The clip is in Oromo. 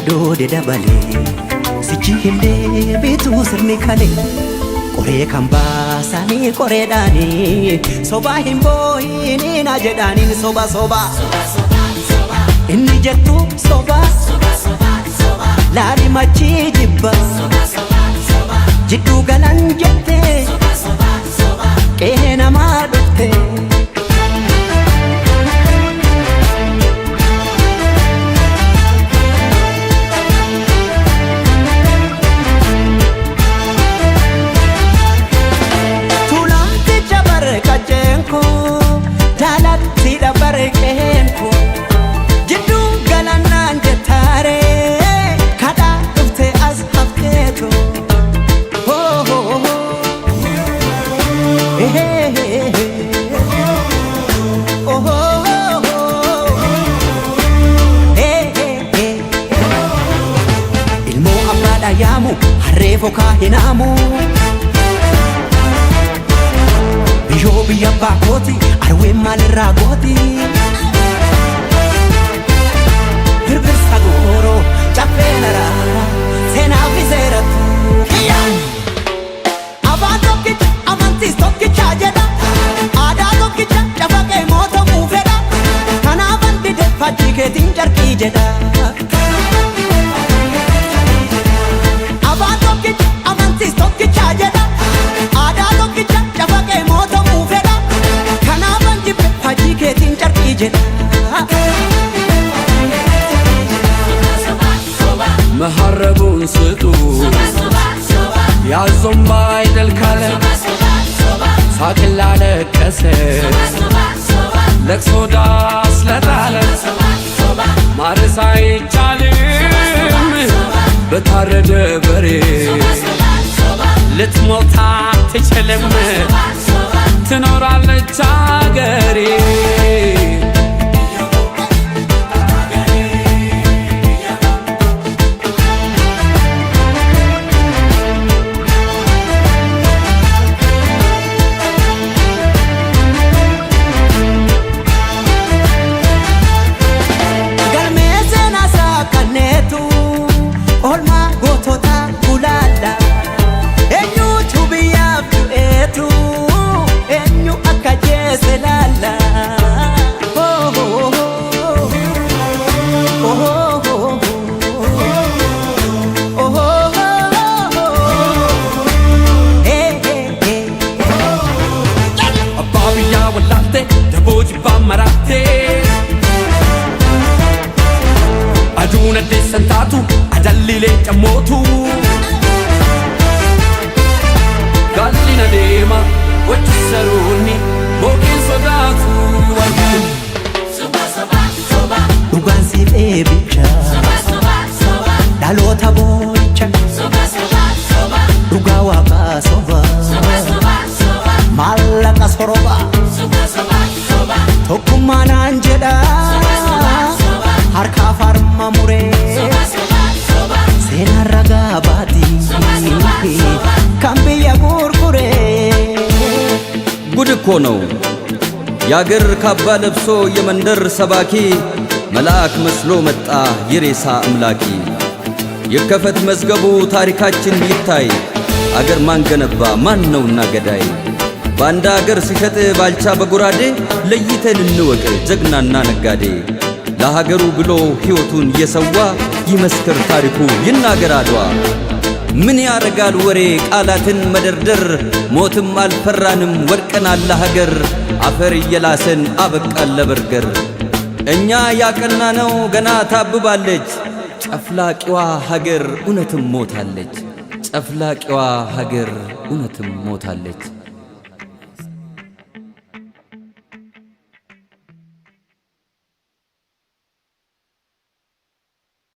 yaadoo deddabalee sichi himdee bituu sirni kalee qoree kan baasanii qoreedhaanii sobaa hin boo'inii na jedhaaniin soba soba inni jettu soba laali machii jibba jidduu galan jettee qe'ee namaa dhufte Yamu harreefo kaahinamu biyyoo biyya baakooti arween maalirraa gooti birbirsa gooroo caffee naraa seenaa fi seeratti afaan tokkicha amantiis tokkichaa jedha aadaa tokkicha cafaqee mootamuu fedha kanaafan dide fakkii keetiin carqii jedha مهربون سطو يا زنباي دالكالة ساكل على كسر لك صداس لطالة مارساي جالم بتارد بري لتموتا تشلم تنور على الجاقري Aduna desantatu adallile camotu Gallina deema wajji saruni boqin sodaatu wargin Soba soba soba dhugaan siif eebicha Soba soba soba dhaloota booricha Soba soba soba dhugaa waaqaa soba Soba soba soba maallaqa soroba Soba soba soba tokkummaa naan jedha harka farma muree seenaa ragaa baati kan biyya gurguree ጉድ እኮ ነው ያገር ካባ ለብሶ የመንደር ሰባኪ መልአክ መስሎ መጣ የሬሳ አምላኪ የከፈት መዝገቡ ታሪካችን ይታይ አገር ማን ገነባ ማን ነውና ገዳይ ባንዳ አገር ሲሸጥ ባልቻ በጉራዴ ለይተን እንወቅ ጀግናና ነጋዴ ለሀገሩ ብሎ ሕይወቱን የሰዋ ይመስክር ታሪኩ ይናገር አድዋ ምን ያረጋል ወሬ ቃላትን መደርደር ሞትም አልፈራንም ወድቀናል ለሀገር አፈር እየላሰን አበቃን ለበርገር እኛ ያቀናነው ገና ታብባለች ጨፍላቂዋ ሀገር እውነትም ሞታለች ጨፍላቂዋ ሀገር እውነትም ሞታለች